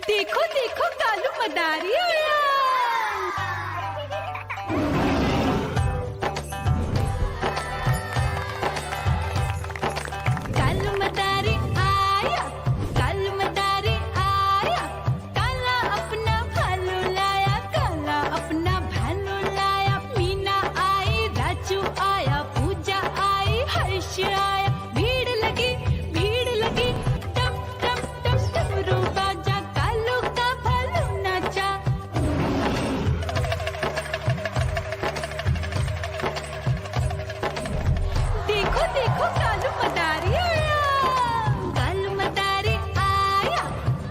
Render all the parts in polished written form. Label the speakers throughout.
Speaker 1: देखो देखो कालू मदारी आया। कालू मदारी आया, कालू मदारी आया, काला अपना भालू लाया, काला अपना भालू लाया। मीना आई, राजू आया, पूजा आई, हर्ष आया। भीड़ लगी टम टम टम डमरू बाजा, कालू का भालू नाचा। देखो देखो कालू मदारी आया, कालू मदारी आया,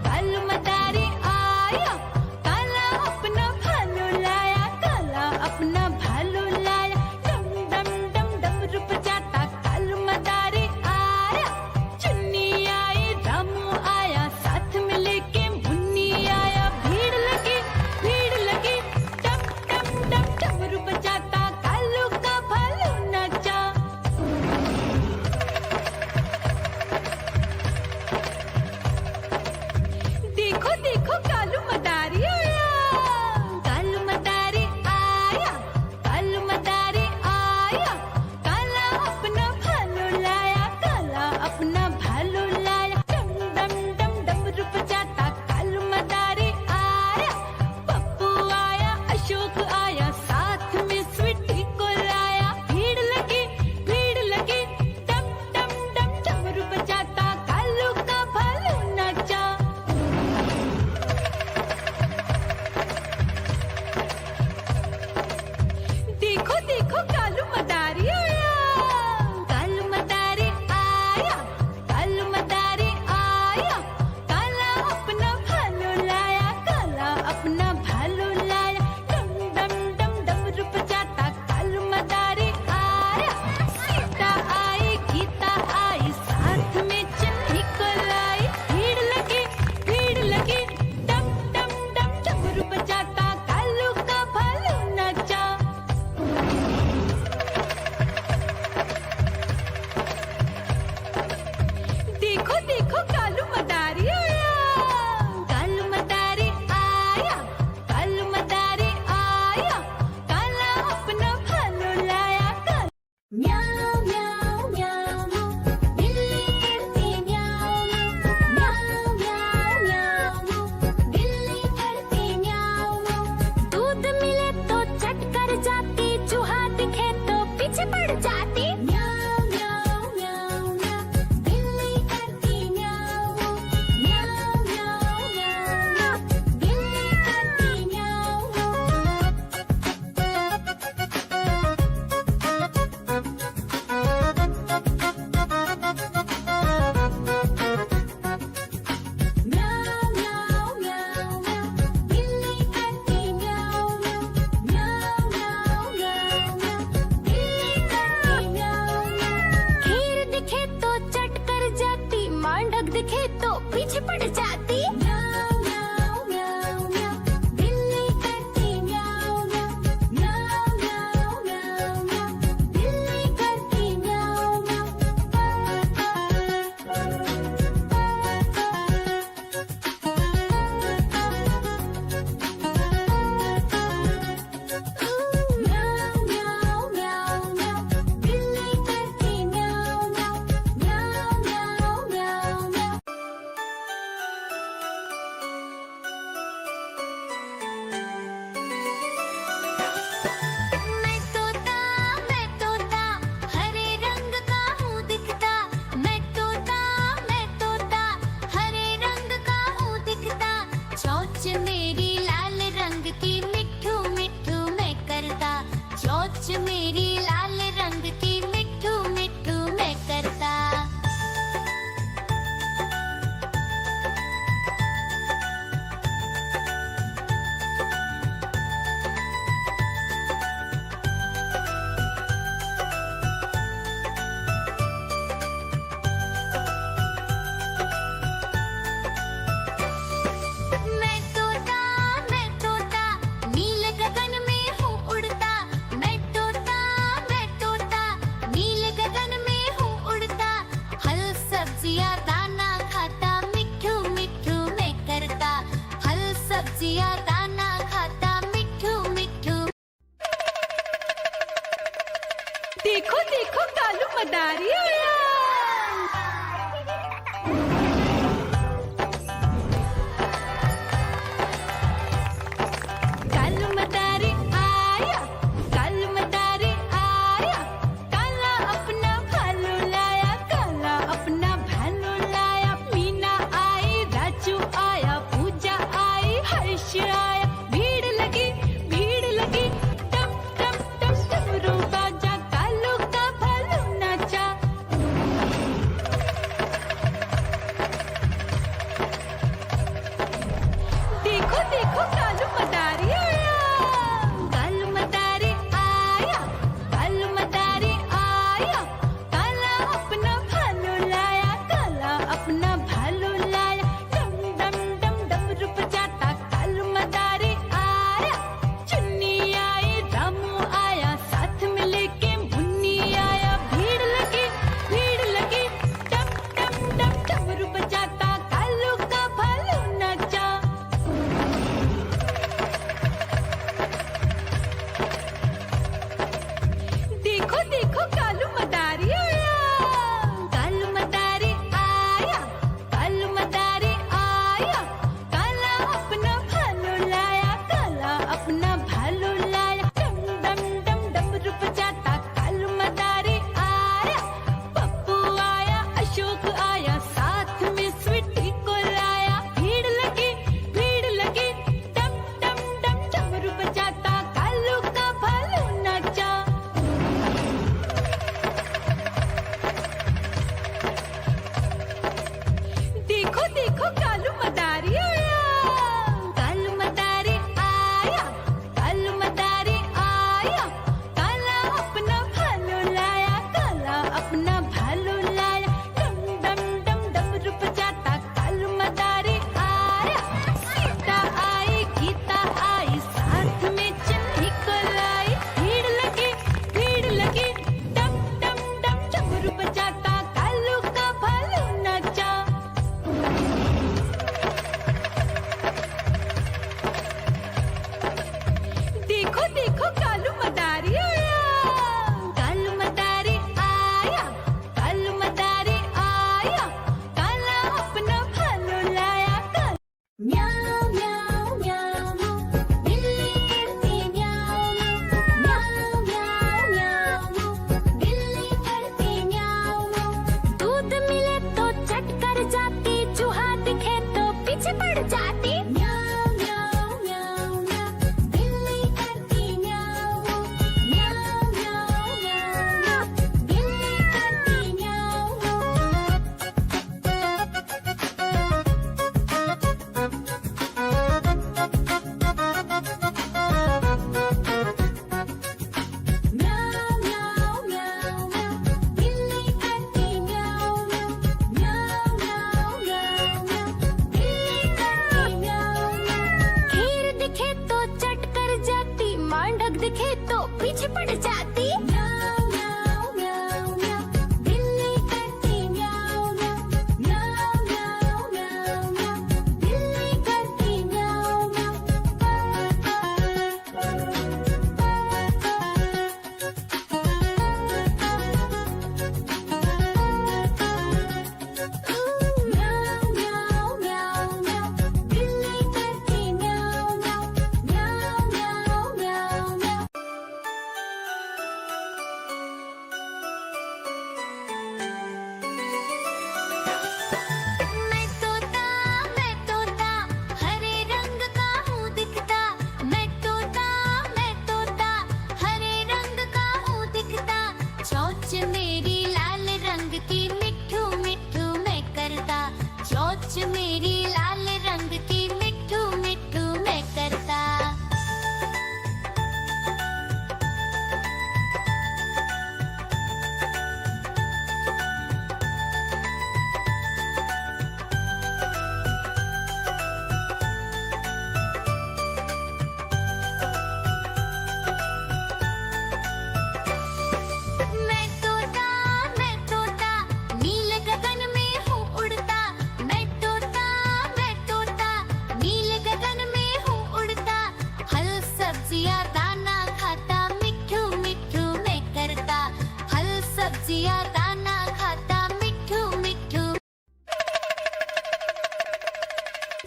Speaker 1: कालू मदारी आया, काला अपना भालू लाया, काला अपना भालू लाया। डम डम डम डमरू बजाता कालू मदारी आया। चुन्नी आई, रामू आया, साथ में लेके मुन्नी आया। भीड़ लगी टम टम टम डमरू बजाता कालू का भालू नाचा। देखो देखो कालू मदारी आया, कालू मदारी आया, कालू मदारी आया, काला अपना भालू लाया, काला अपना भालू लाया। डम डम डम डमरू बजाता कालू मदारी आया। पप्पू आया, अशोक आया, साथ में स्वीटी को लाया। भीड़ लगी टम टम डम डमरू बजाता कालू का भालू नाचा। देखो देखो कालू मदारी आया, कालू मदारी आया, कालू मदारी आया, काला अपना भालू लाया, काला अपना भालू लाया। डम डम डम डमरू बजाता कालू मदारी आया। सीता आई, गीता आई, साथ में चन्नी को लाई। भीड़ लगी डम डम डम डमरू बजाता कालू का भालू नाचा। देखो देखो कालू मदारी आया, कालू मदारी आया, कालू मदारी आया, काला अपना भालू लाया। म्याऊ म्याऊ म्याऊ, बिल्ली करती म्याऊ म्याऊ म्याऊ म्याऊ, बिल्ली करती म्याऊ। दूध मिले तो चट कर जाती, चूहा दिखे तो पीछे पड़ जाती। म्याऊ म्याऊ म्याऊ म्याऊ, बिल्ली करती म्याऊ म्याऊ म्याऊ म्याऊ, बिल्ली करती म्याऊ। म्याऊ म्याऊ म्याऊ म्याऊ, बिल्ली करती म्याऊ म्याऊ म्याऊ म्याऊ म्याऊ, बिल्ली करती म्याऊ। खीर दिखे तो चट कर जाती, मांडक दिखे तो पीछे पड़ जाती। म्याऊ म्याऊ म्याऊ म्याऊ, बिल्ली करती म्याऊ म्याऊ म्याऊ म्याऊ म्याऊ म्याऊ, बिल्ली करती म्याऊ म्याऊ म्याऊ म्याऊ म्याऊ, बिल्ली करती म्याऊ म्याऊ म्याऊ म्याऊ म्याऊ म्याऊ।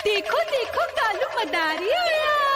Speaker 1: देखो देखो कालू मदारी आया।